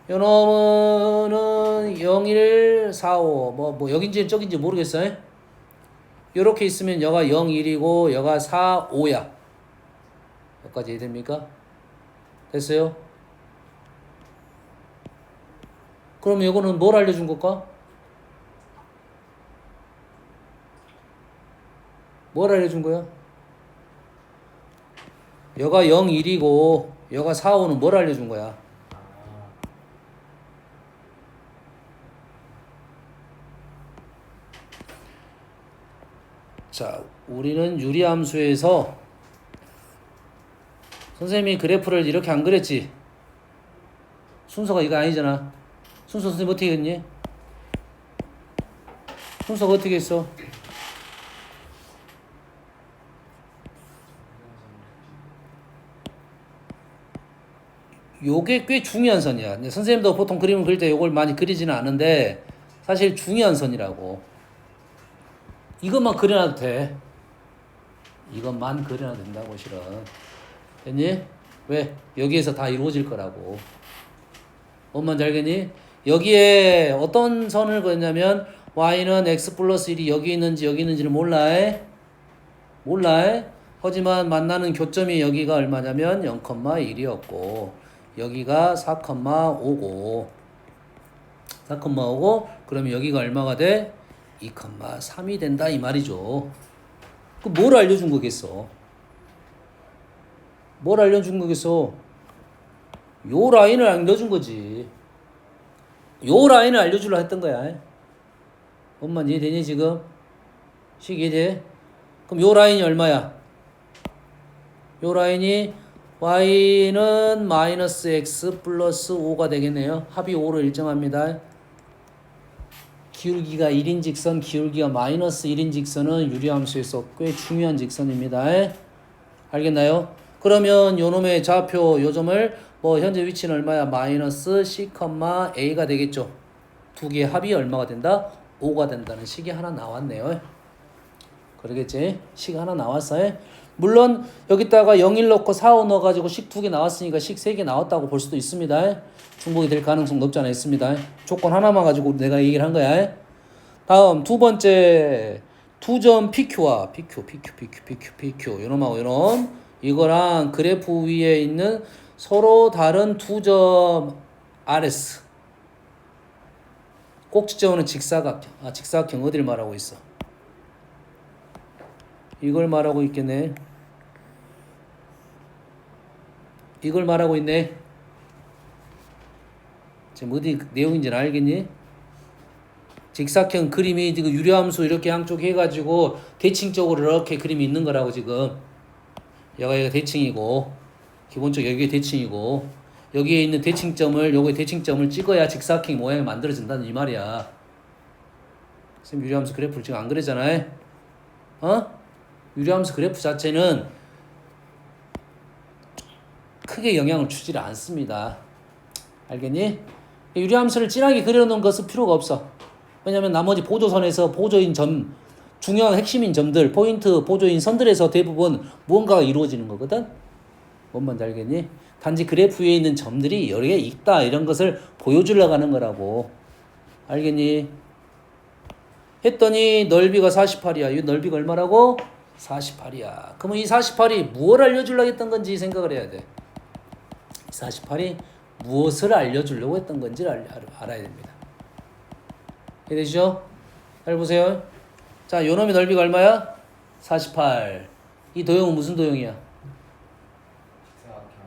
요 놈은 0, 1, 4, 5 뭐 여긴지 저긴지 모르겠어요. 요렇게 있으면 여가 0, 1이고 여가 4, 5야. 여기까지 이해됩니까? 됐어요? 그럼 이거는 뭘 알려준 걸까? 뭘 알려준 거야? 여가 0, 1이고 여가 4, 5는 뭘 알려준 거야? 자, 우리는 유리함수에서 선생님이 그래프를 이렇게 안 그렸지? 순서가 이거 아니잖아. 순서 선생님 어떻게 했니? 순서가 어떻게 했어? 요게 꽤 중요한 선이야. 선생님도 보통 그림을 그릴 때 요걸 많이 그리지는 않은데 사실 중요한 선이라고. 이것만 그려놔도 돼. 이것만 그려놔도 된다고 실은. 됐니? 왜? 여기에서 다 이루어질 거라고. 뭔 말인지 알겠니? 여기에 어떤 선을 그렸냐면 y는 x 플러스 1이 여기 있는지를 몰라. 몰라. 하지만 만나는 교점이 여기가 얼마냐면 0,1이었고 여기가 4,5고 4,5고 그러면 여기가 얼마가 돼? 2,3이 된다 이 말이죠. 그 뭘 알려준 거겠어? 뭘 알려준 거겠어? 요 라인을 알려준 거지. 요 라인을 알려주려 했던 거야. 엄마 이해되니 지금? 식 이해돼? 그럼 요 라인이 얼마야? 요 라인이 y는 마이너스 x 플러스 5가 되겠네요. 합이 5로 일정합니다. 기울기가 1인 직선, 기울기가 마이너스 1인 직선은 유리함수에서 꽤 중요한 직선입니다. 알겠나요? 그러면 요 놈의 좌표 요점을 뭐 현재 위치는 얼마야? 마이너스 c, a가 되겠죠. 두 개의 합이 얼마가 된다? 5가 된다는 식이 하나 나왔네요. 그러겠지? 식 하나 나왔어요. 물론 여기다가 0, 1 넣고 4, 5 넣어가지고 식 2개 나왔으니까 식 3개 나왔다고 볼 수도 있습니다. 중복이 될 가능성 높지 않아 있습니다. 조건 하나만 가지고 내가 얘기를 한 거야. 다음 두 번째 2점 PQ와 PQ 요놈하고 요놈 이거랑 그래프 위에 있는 서로 다른 2점 RS 꼭지점은 직사각형. 직사각형 어디를 말하고 있어? 이걸 말하고 있겠네. 이걸 말하고 있네. 지금 어디 내용인지는 알겠니? 직사각형 그림이 지금 유리함수 이렇게 양쪽 해가지고 대칭적으로 이렇게 그림이 있는 거라고 지금. 여기가 대칭이고 기본적으로 여기가 대칭이고 여기에 있는 대칭점을 요거에 대칭점을 찍어야 직사각형 모양이 만들어진다는 이 말이야. 선생님 유리함수 그래프를 지금 안 그리잖아요. 유리함수 그래프 자체는 크게 영향을 주지를 않습니다. 알겠니? 유리함수를 진하게 그려놓은 것은 필요가 없어. 왜냐면 나머지 보조선에서 보조인 점, 중요한 핵심인 점들, 포인트 보조인 선들에서 대부분 무언가가 이루어지는 거거든? 뭔 말인지 알겠니? 단지 그래프 위에 있는 점들이 여러 개 있다 이런 것을 보여주려고 하는 거라고. 알겠니? 했더니 넓이가 48이야. 이 넓이가 얼마라고? 48이야. 그러면 이 48이 무엇을 알려주려고 했던 건지 생각을 해야 돼. 48이 무엇을 알려주려고 했던 건지를 알아야 됩니다. 이해되시죠? 잘 보세요. 자, 요놈의 넓이가 얼마야? 48. 이 도형은 무슨 도형이야?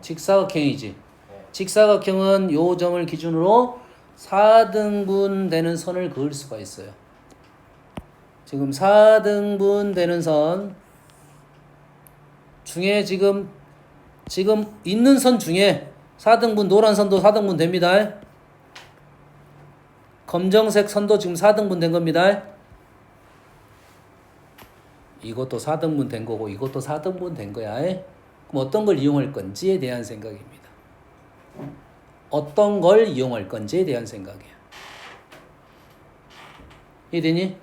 직사각형이지. 직사각형은 요 점을 기준으로 4등분 되는 선을 그을 수가 있어요. 지금 4등분 되는 선 중에 지금 있는 선 중에 4등분 노란 선도 4등분 됩니다. 검정색 선도 지금 4등분 된 겁니다. 이것도 4등분 된 거고 이것도 4등분 된 거야. 그럼 어떤 걸 이용할 건지에 대한 생각입니다. 어떤 걸 이용할 건지에 대한 생각이야. 이해되니?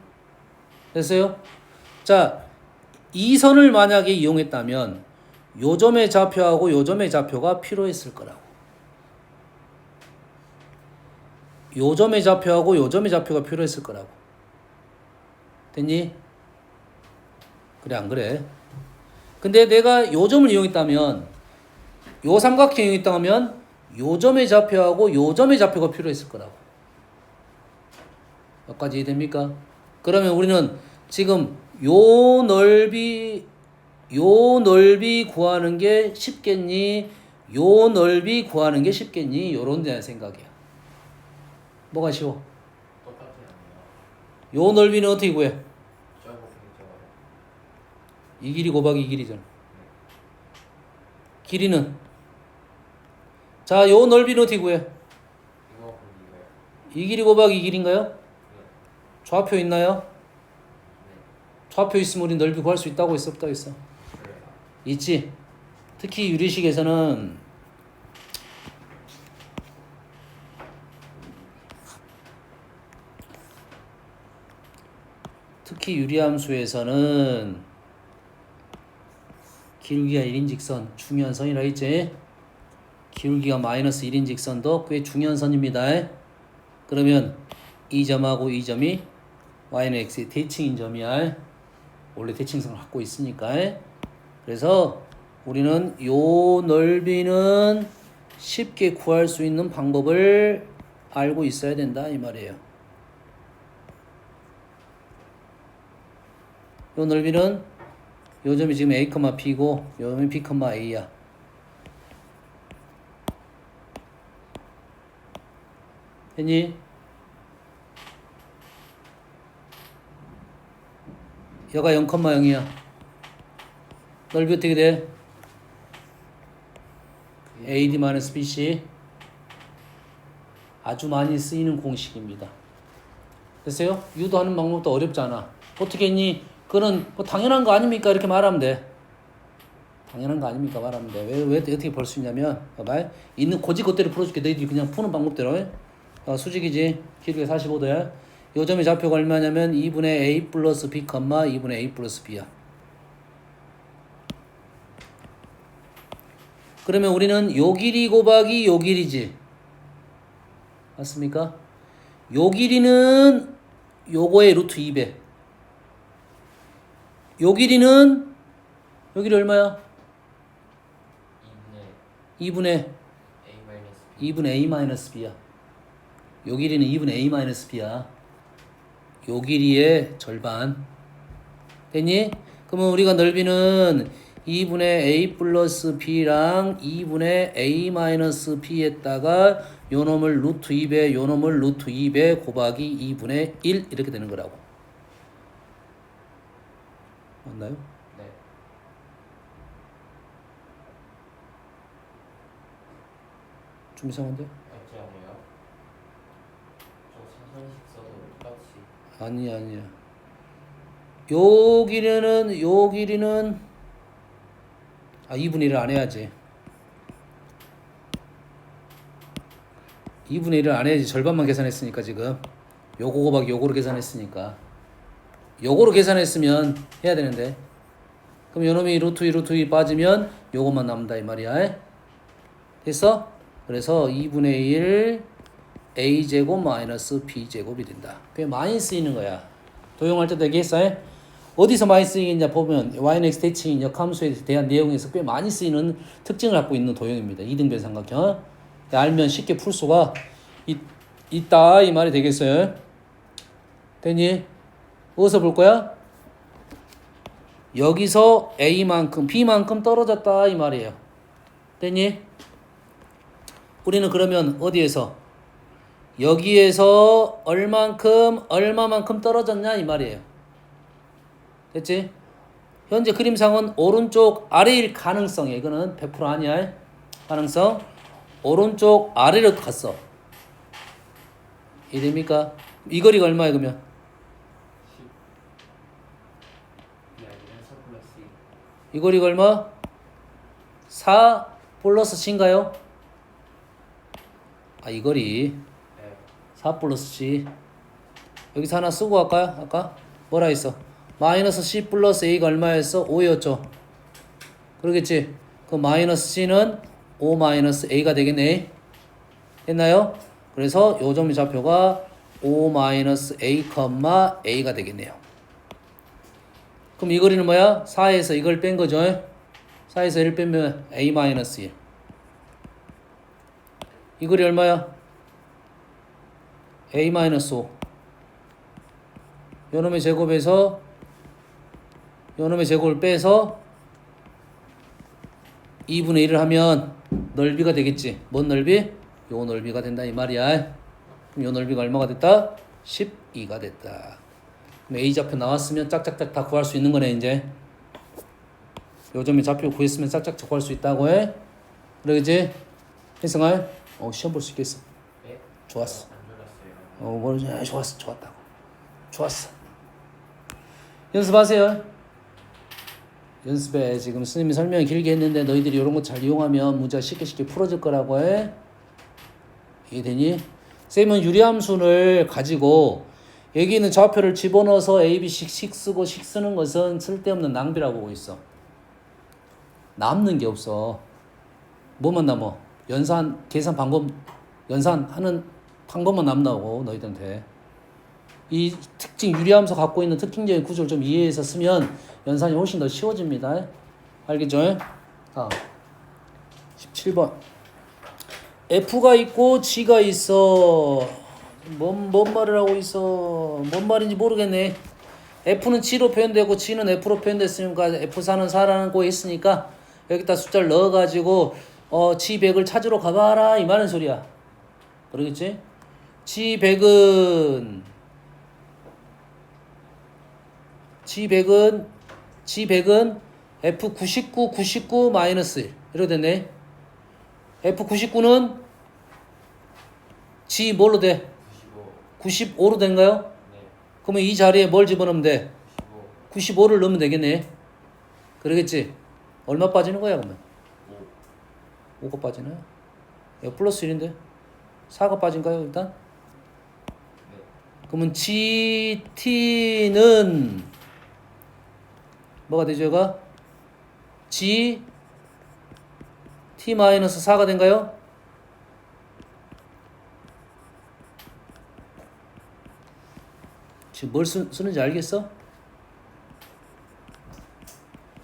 됐어요? 자, 이 선을 만약에 이용했다면 요 점의 좌표하고 요 점의 좌표가 필요했을 거라고. 요 점의 좌표하고 요 점의 좌표가 필요했을 거라고. 됐니? 그래 안 그래? 근데 내가 요 점을 이용했다면 요 삼각형 이용했다면 요 점의 좌표하고 요 점의 좌표가 필요했을 거라고. 여기까지 이해됩니까? 그러면 우리는 지금 요 넓이 구하는 게 쉽겠니? 요 넓이 구하는 게 쉽겠니? 요런 데 생각이야. 뭐가 쉬워? 똑같아요. 요 넓이는 어떻게 구해? 저거 이 길이 곱하기 이 길이잖아. 길이는? 자, 요 넓이는 어떻게 구해? 이거 이거요. 이 길이 곱하기 이 길인가요? 네. 좌표 있나요? 네. 좌표 있으면 우리 넓이 구할 수 있다고 했어? 없다고 했어? 그래요. 있지? 특히 유리식에서는 유리함수에서는 기울기가 1인 직선 중요한 선이라 했지? 기울기가 마이너스 1인 직선도 꽤 중요한 선입니다. 그러면 이 점하고 이 점이 y는 x의 대칭인 점이야. 원래 대칭성을 갖고 있으니까. 그래서 우리는 요 넓이는 쉽게 구할 수 있는 방법을 알고 있어야 된다 이 말이에요. 요 넓이는 요 점이 지금 A, B고 요 점이 B, A야. 됐니? 여가 0,0이야. 넓이 어떻게 돼? AD-BC. 아주 많이 쓰이는 공식입니다. 됐어요? 유도하는 방법도 어렵잖아. 어떻게 했니? 그거는 뭐 당연한 거 아닙니까? 이렇게 말하면 돼. 당연한 거 아닙니까? 말하면 돼. 왜 어떻게 볼 수 있냐면, 봐봐. 있는 고지 그대로 풀어줄게. 너희들이 그냥 푸는 방법대로. 수직이지. 길이가 45도야. 요 점의 좌표가 얼마냐면 2분의 A 플러스 B, 2분의 A 플러스 B야. 그러면 우리는 요 길이 곱하기 요 길이지. 맞습니까? 요 길이는 요거의 루트 2배. 요 길이는 요 길이 얼마야? 2분의 A-B야. 요 길이는 2분의 A-B야. 요 길이의 절반. 됐니? 그러면 우리가 넓이는 2분의 A 플러스 B랑 2분의 A-B에다가 요 놈을 루트 2배, 요 놈을 루트 2배 곱하기 2분의 1 이렇게 되는 거라고. 맞나요? 네. 좀 이상한데? 맞지 않아요? 저 사선식 써도 똑같이. 아니야. 요 길이는 2분의 1을 안 해야지. 2분의 1을 안 해야지. 절반만 계산했으니까 지금. 요거 곱하기 요거로 계산했으니까. 요거로 계산했으면 해야 되는데. 그럼 요놈이 루트 2 빠지면 요것만 남는다 이 말이야. 됐어? 그래서 2분의 1 A제곱 마이너스 B제곱이 된다. 그게 많이 쓰이는 거야. 도용할 때도 얘기했어. 어디서 많이 쓰이겠냐 보면 YNX 대칭 역함수에 대한 내용에서 꽤 많이 쓰이는 특징을 갖고 있는 도형입니다. 이등변 삼각형. 알면 쉽게 풀 수가 있다 이 말이 되겠어요. 됐니? 어디서 볼 거야? 여기서 A만큼 B만큼 떨어졌다 이 말이에요. 됐니? 우리는 그러면 어디에서? 여기에서 얼마만큼 떨어졌냐 이 말이에요. 됐지? 현재 그림상은 오른쪽 아래일 가능성이야. 이거는 100% 아니야. 가능성. 오른쪽 아래로 갔어. 이해됩니까? 이 거리가 얼마야 그러면? 10. 네, 4 플러스 2. 이 거리가 얼마? 4 플러스 C인가요? 이 거리 네. 4 플러스 C. 여기서 하나 쓰고 갈까요? 아까 뭐라 했어? 마이너스 C 플러스 A가 얼마였어? 5였죠. 그러겠지? 그 마이너스 C는 5 마이너스 A가 되겠네. 됐나요? 그래서 요 점의 좌표가 5 마이너스 A, A가 되겠네요. 그럼 이 거리는 뭐야? 4에서 이걸 뺀 거죠. 4에서 1 빼면 A 마이너스 1. 이 거리 얼마야? A 마이너스 5. 요놈의 제곱에서 요놈의 제곱을 빼서 2분의 1을 하면 넓이가 되겠지. 뭔 넓이? 요 넓이가 된다 이 말이야. 그럼 요 넓이가 얼마가 됐다? 12가 됐다. 그럼 A 좌표 나왔으면 짝짝짝 다 구할 수 있는 거네 이제. 요 점의 좌표 구했으면 짝짝짝 구할 수 있다고 해. 그러겠지? 혜승아, 시험 볼 수 있겠어? 네? 좋았어. 안 졸았어요. 좋았어. 좋았다고. 좋았어. 연습하세요. 연습해. 지금 스님이 설명 길게 했는데 너희들이 이런 거 잘 이용하면 문제가 쉽게 풀어질 거라고 해. 이해되니? 쌤은 유리함수를 가지고 여기 있는 좌표를 집어넣어서 A, B, 식 쓰고 식 쓰는 것은 쓸데없는 낭비라고 보고 있어. 남는 게 없어. 뭐만 남어? 계산 방법, 연산하는 방법만 남나고 너희들한테. 이 특징 유리함수 갖고 있는 특징적인 구조를 좀 이해해서 쓰면 연산이 훨씬 더 쉬워집니다. 알겠죠? 다음 17번. F가 있고 G가 있어. 뭔 말을 하고 있어. 뭔 말인지 모르겠네. F는 G로 표현되고 G는 F로 표현됐으니까 F4는 4라는 거 있으니까 여기다 숫자를 넣어가지고 G100을 찾으러 가봐라 이 말은 소리야. 그러겠지? G100은 F99, 99 마이너스 1 이렇게 됐네. F99는 G 뭘로 돼? 95. 95로 된가요? 네. 그러면 이 자리에 뭘 집어넣으면 돼? 95. 95를 넣으면 되겠네. 그러겠지? 얼마 빠지는 거야 그러면? 5. 5가 빠지나요? 이거 플러스 1인데 4가 빠진가요 일단? 네. 그러면 GT는 뭐가 되죠 얘가? G T 마이너스 4가 된가요? 지금 뭘 쓰는지 알겠어?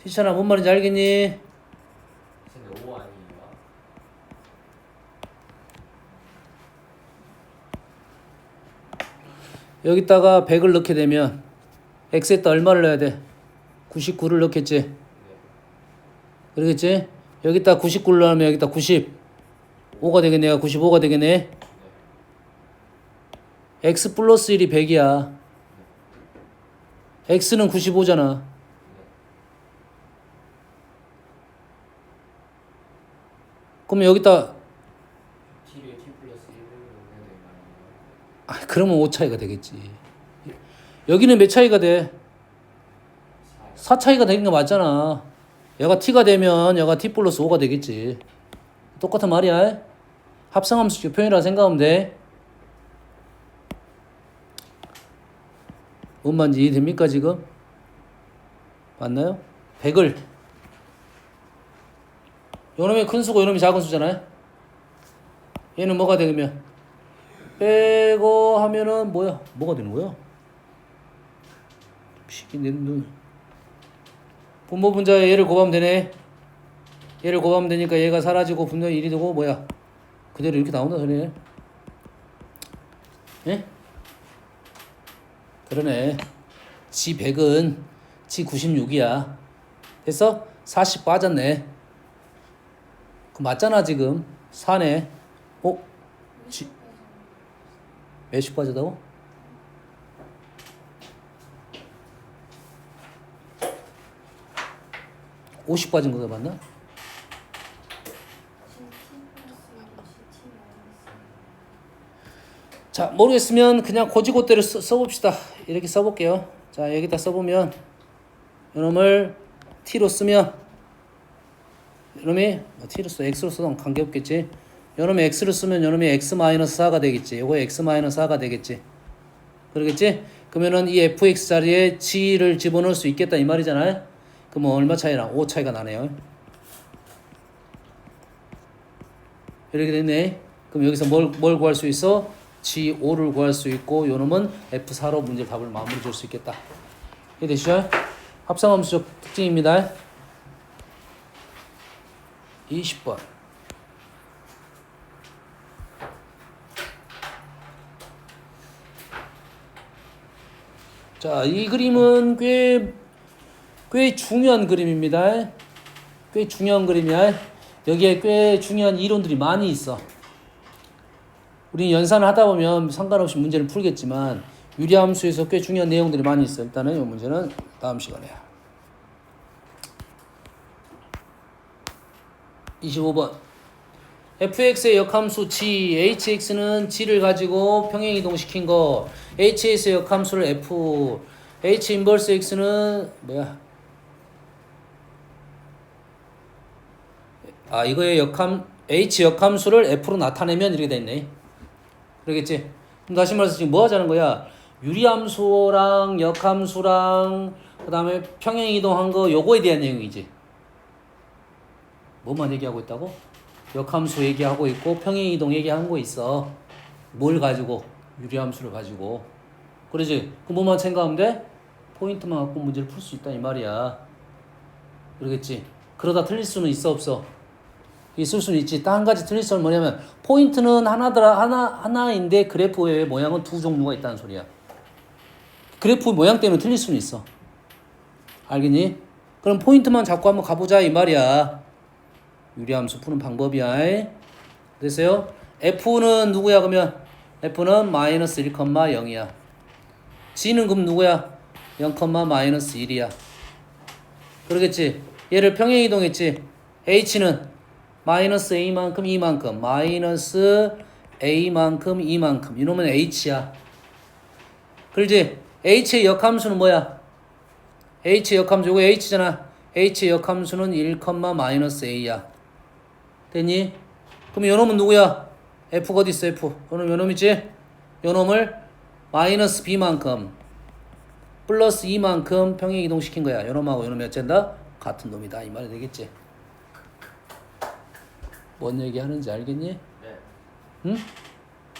희찬아 뭔 말인지 알겠니? 근데 5 아닌가? 여기다가 100을 넣게 되면 x에다 얼마를 넣어야 돼? 99를 넣겠지? 네. 그러겠지? 여기다 99를 넣으면 여기다 95가 되겠네. 95가 되겠네. 네. x 플러스 1이 100이야. x는 95잖아. 네. 그러면 여기다 T를 T 플러스 1을 넣어야 되는 거 아닌가요? 그러면 5 차이가 되겠지. 여기는 몇 차이가 돼? 4 차이가 되는 거 맞잖아. 얘가 t가 되면 얘가 t 플러스 5가 되겠지. 똑같은 말이야. 합성함수 표현이라 생각하면 돼. 뭔 말인지 이해됩니까 지금? 맞나요? 100을 요놈이 큰 수고 요놈이 작은 수잖아요. 얘는 뭐가 되면 빼고 하면은 뭐가 되는 거야? 시kin 내 눈. 분모 분자에 얘를 곱하면 되네. 얘를 곱하면 되니까 얘가 사라지고 분명히 1이 되고 그대로 이렇게 나온다 소리네. 예? 그러네. G100은 G96이야. 됐어? 40 빠졌네. 그 맞잖아 지금. 4네. G 몇씩 빠졌다고? 50 빠진 거가 맞나? 자 모르겠으면 그냥 고지고대로 써봅시다. 이렇게 써볼게요. 자 여기다 써보면 이놈을 t로 쓰면 이놈이 t로 써 x로 써도 관계없겠지. 이놈이 x로 쓰면 이놈이 x-4가 되겠지. 요거 x-4가 되겠지. 그러겠지? 그러면은 이 fx 자리에 g를 집어넣을 수 있겠다 이 말이잖아요. 그러면 얼마 차이나? 5 차이가 나네요. 이렇게 됐네. 그럼 여기서 뭘 구할 수 있어? G5를 구할 수 있고 요놈은 F4로 문제 답을 마무리 줄 수 있겠다. 이해되시죠? 합성함수적 특징입니다. 20번. 자, 이 그림은 꽤 중요한 그림입니다. 꽤 중요한 그림이야. 여기에 꽤 중요한 이론들이 많이 있어. 우리 연산을 하다 보면 상관없이 문제를 풀겠지만 유리함수에서 꽤 중요한 내용들이 많이 있어. 일단은 이 문제는 다음 시간에. 25번. fx의 역함수 g, hx는 g를 가지고 평행이동시킨 거. hs의 역함수를 f, h 인버스 x는 이거의 h 역함수를 f로 나타내면 이렇게 됐네. 그러겠지? 그럼 다시 말해서 지금 뭐 하자는 거야? 유리함수랑 역함수랑 그 다음에 평행이동한 거 요거에 대한 내용이지. 뭐만 얘기하고 있다고? 역함수 얘기하고 있고 평행이동 얘기하는 거 있어. 뭘 가지고? 유리함수를 가지고. 그러지? 그 뭐만 생각하면 돼? 포인트만 갖고 문제를 풀 수 있다 이 말이야. 그러겠지? 그러다 틀릴 수는 있어 없어? 있을 수는 있지. 딱 한 가지 틀릴 수는 뭐냐면 포인트는 하나인데 그래프의 모양은 두 종류가 있다는 소리야. 그래프 모양 때문에 틀릴 수는 있어. 알겠니? 그럼 포인트만 잡고 한번 가보자 이 말이야. 유리함수 푸는 방법이야. 됐어요? F는 누구야 그러면? F는 마이너스 1,0이야. G는 그럼 누구야? 0, 마이너스 1이야. 그러겠지? 얘를 평행 이동했지? H는 마이너스 A만큼 이만큼 마이너스 A만큼 이만큼 이놈은 H야. 그렇지? H의 역함수는 뭐야? H의 역함수 이거 H잖아. H의 역함수는 1, 마이너스 A야. 됐니? 그럼 요놈은 누구야? F가 어디 있어? F. 요놈이지? 요놈을 마이너스 B만큼 플러스 2만큼 평행 이동시킨 거야. 요놈하고 요놈이 어쩐다? 같은 놈이다. 이 말이 되겠지? 뭔 얘기하는지 알겠니? 네. 응?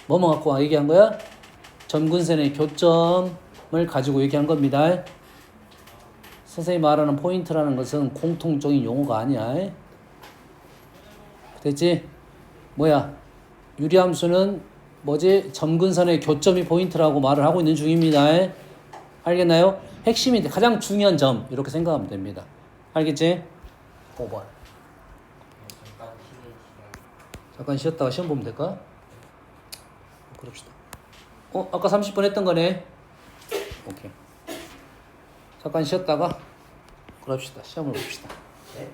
뭐뭐 갖고 얘기한 거야? 점근선의 교점을 가지고 얘기한 겁니다. 선생님이 말하는 포인트라는 것은 공통적인 용어가 아니야. 됐지? 뭐야? 유리함수는 뭐지? 점근선의 교점이 포인트라고 말을 하고 있는 중입니다. 알겠나요? 핵심인데 가장 중요한 점 이렇게 생각하면 됩니다. 알겠지? 5번. 잠깐 쉬었다가 시험 보면 될까? 그럽시다. 아까 30분 했던 거네. 오케이. 잠깐 쉬었다가 그럽시다. 시험을 봅시다. 네.